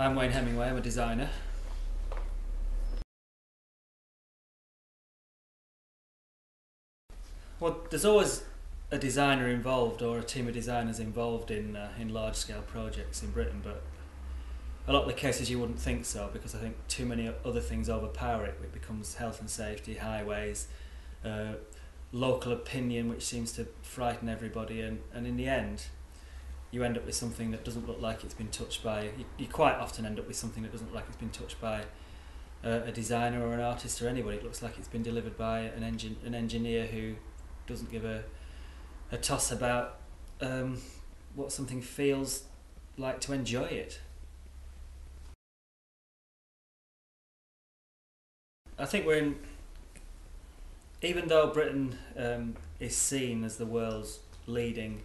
I'm Wayne Hemingway, I'm a designer. Well, there's always a designer involved or a team of designers involved in large-scale projects in Britain, but a lot of the cases you wouldn't think so, because I think too many other things overpower it. It becomes health and safety, highways, local opinion, which seems to frighten everybody, and in the end you end up with something that doesn't look like it's been touched by, you quite often end up with something that doesn't look like it's been touched by a designer or an artist or anybody. It looks like it's been delivered by an engineer who doesn't give a toss about what something feels like to enjoy it. I think we're in, even though Britain is seen as the world's leading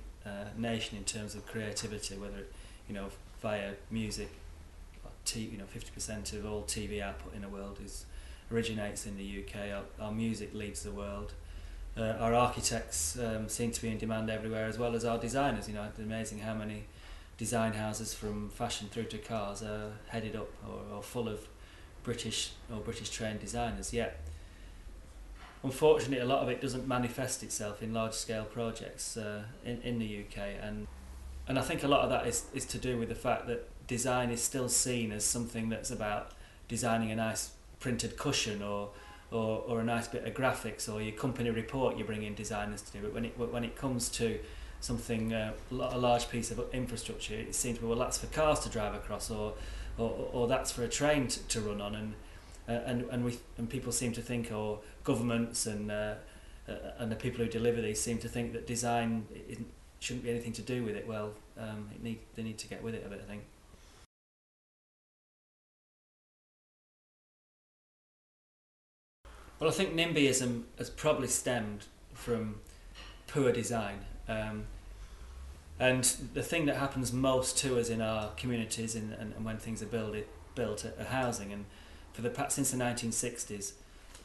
nation in terms of creativity, whether it, via music, 50% of all TV output in the world originates in the UK. Our music leads the world. Our architects seem to be in demand everywhere, as well as our designers. It's amazing how many design houses, from fashion through to cars, are headed up or full of British trained designers. Yet, unfortunately, a lot of it doesn't manifest itself in large-scale projects in the UK, and I think a lot of that is to do with the fact that design is still seen as something that's about designing a nice printed cushion or a nice bit of graphics, or your company report you bring in designers to do. But when it comes to something, a large piece of infrastructure, it seems, well, that's for cars to drive across, or that's for a train to run on, and people seem to think, or governments and the people who deliver these seem to think that design shouldn't be anything to do with it. Well, they need to get with it a bit, I think. Well, I think NIMBYism has probably stemmed from poor design. And the thing that happens most to us in our communities and when things are built are housing. And since the 1960s,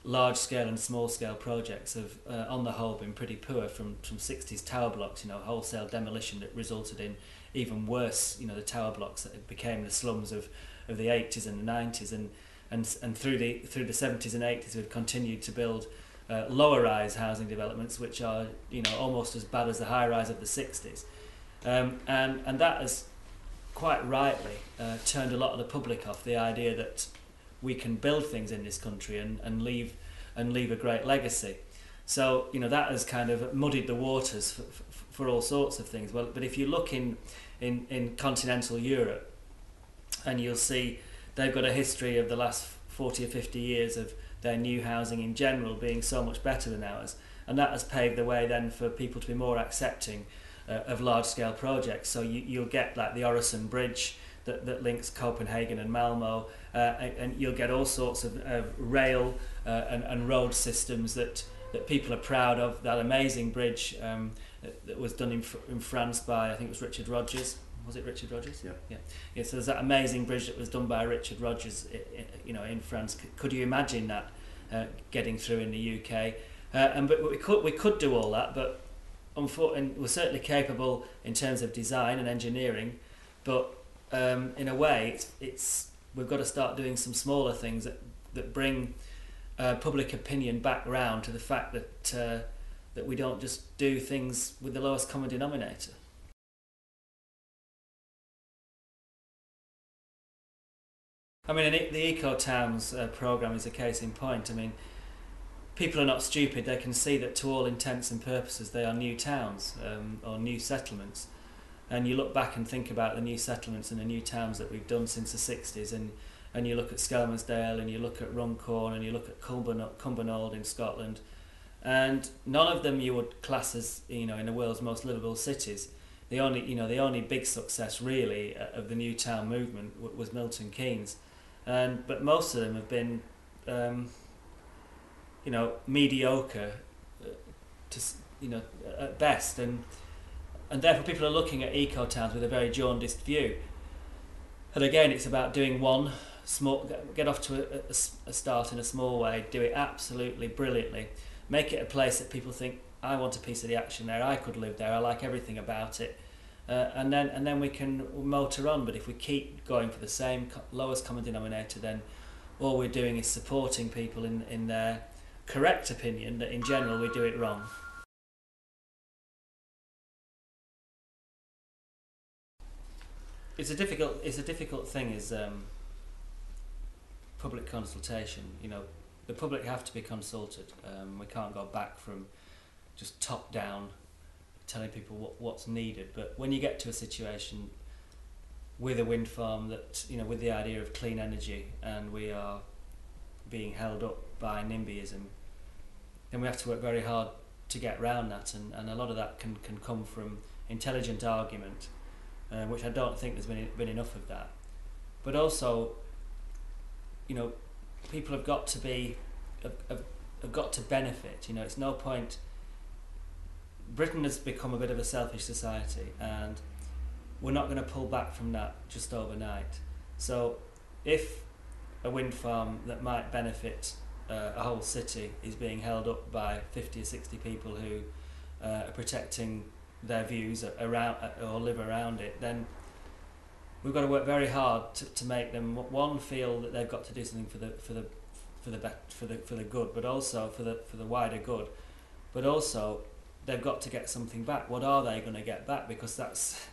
large-scale and small-scale projects have, on the whole, been pretty poor. From 60s tower blocks, wholesale demolition that resulted in even worse, the tower blocks that became the slums of the 80s and the 90s, and through the 70s and 80s we've continued to build lower-rise housing developments, which are almost as bad as the high-rise of the 60s. And that has quite rightly turned a lot of the public off the idea that we can build things in this country and leave a great legacy. So that has kind of muddied the waters for all sorts of things. Well, but if you look in continental Europe, and you'll see they've got a history of the last 40 or 50 years of their new housing in general being so much better than ours, and that has paved the way then for people to be more accepting of large-scale projects. So you'll get like the Øresund Bridge that links Copenhagen and Malmo, and you'll get all sorts of rail and road systems that people are proud of. That amazing bridge that was done in France by, I think it was Richard Rogers. Was it Richard Rogers? Yeah. So there's that amazing bridge that was done by Richard Rogers, in France. Could you imagine that getting through in the UK? But we could do all that, but unfortunately, we're certainly capable in terms of design and engineering. But in a way, we've got to start doing some smaller things that bring public opinion back round to the fact that we don't just do things with the lowest common denominator. I mean, the Eco Towns programme is a case in point. I mean, people are not stupid. They can see that to all intents and purposes they are new towns or new settlements. And you look back and think about the new settlements and the new towns that we've done since the 60s, and you look at Skelmersdale, and you look at Runcorn, and you look at Cumbernauld in Scotland, and none of them you would class as in the world's most livable cities. The only big success really of the new town movement was Milton Keynes. But most of them have been, mediocre, at best, and therefore people are looking at eco towns with a very jaundiced view. And again, it's about doing one small, get off to a start in a small way, do it absolutely brilliantly, make it a place that people think, I want a piece of the action there, I could live there, I like everything about it, and then we can motor on. But if we keep going for the same lowest common denominator, then all we're doing is supporting people in their correct opinion that in general we do it wrong. It's a difficult thing, is public consultation. You know, the public have to be consulted. We can't go back from just top down telling people what's needed. But when you get to a situation with a wind farm that, you know, with the idea of clean energy, and we are being held up by NIMBYism, then we have to work very hard to get around that, and a lot of that can come from intelligent argument, which I don't think there's been enough of that. But also, you know, people have got to be have got to benefit. You know, it's no point. Britain has become a bit of a selfish society, and we're not going to pull back from that just overnight. So if a wind farm that might benefit a whole city is being held up by 50 or 60 people who are protecting their views around or live around it, then we've got to work very hard to make them, one, feel that they've got to do something for the good, but also for the wider good, but also they've got to get something back. What are they going to get back? Because that's,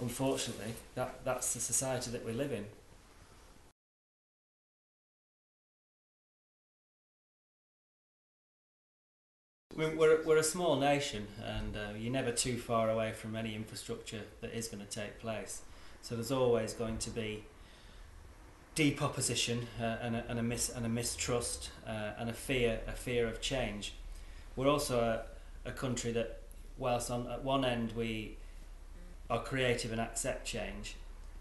unfortunately, that's the society that we live in. I mean, we're a small nation, and you're never too far away from any infrastructure that is going to take place. So there's always going to be deep opposition and a mistrust and a fear of change. We're also a country that, whilst at one end we are creative and accept change,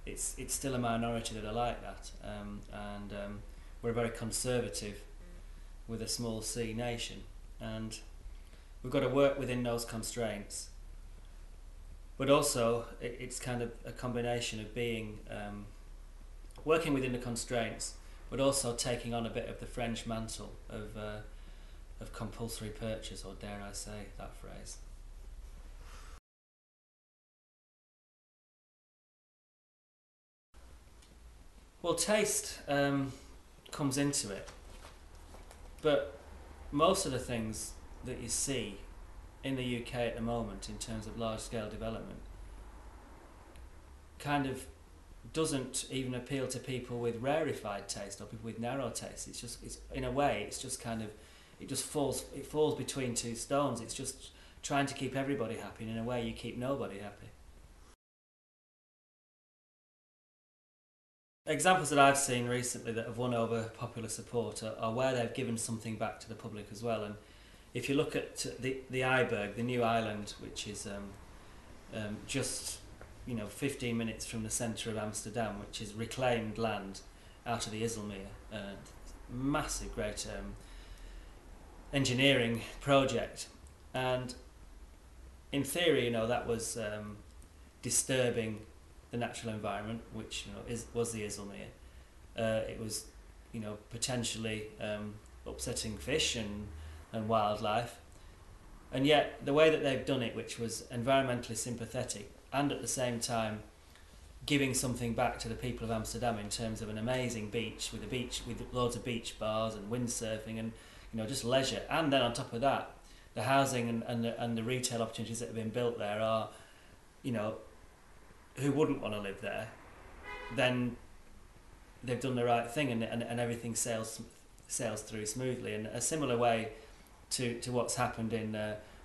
it's still a minority that are like that, and we're very conservative with a small c nation, and we've got to work within those constraints. But also it's kind of a combination of being working within the constraints, but also taking on a bit of the French mantle of compulsory purchase, or dare I say that phrase. Well, taste comes into it, but most of the things that you see in the UK at the moment in terms of large-scale development kind of doesn't even appeal to people with rarefied taste or people with narrow taste. It's in a way, it's just kind of, it falls between two stones. It's just trying to keep everybody happy, and in a way you keep nobody happy. Examples that I've seen recently that have won over popular support are where they've given something back to the public as well. And if you look at the Iberg, the new island, which is just 15 minutes from the centre of Amsterdam, which is reclaimed land out of the Isselmeer, massive, great engineering project, and in theory, that was disturbing the natural environment, which was the Isselmeer. It was potentially upsetting fish and wildlife, and yet the way that they've done it, which was environmentally sympathetic and at the same time giving something back to the people of Amsterdam in terms of an amazing beach with loads of beach bars and windsurfing and just leisure, and then on top of that the housing and the retail opportunities that have been built there are, who wouldn't want to live there? Then they've done the right thing, and everything sails through smoothly. And a similar way to what's happened in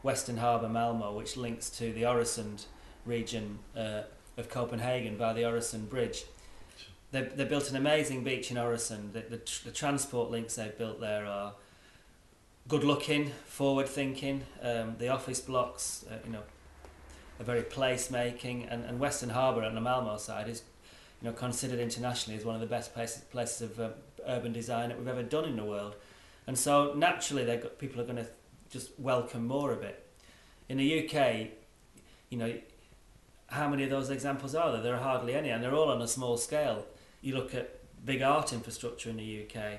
Western Harbour, Malmo, which links to the Øresund region of Copenhagen by the Øresund Bridge. They built an amazing beach in Øresund. The transport links they've built there are good looking, forward thinking. The office blocks, are very place making, and Western Harbour on the Malmo side is considered internationally as one of the best places of urban design that we've ever done in the world. And so naturally people are going to just welcome more of it. In the UK, how many of those examples are there? There are hardly any, and they're all on a small scale. You look at big art infrastructure in the UK,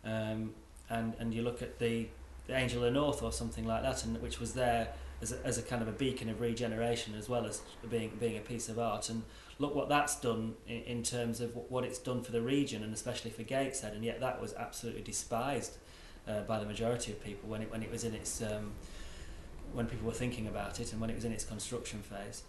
and you look at the Angel of the North or something like that, which was there as a kind of a beacon of regeneration, as well as being a piece of art. And look what that's done in terms of what it's done for the region, and especially for Gateshead. And yet that was absolutely despised by the majority of people when it was in its when people were thinking about it and when it was in its construction phase.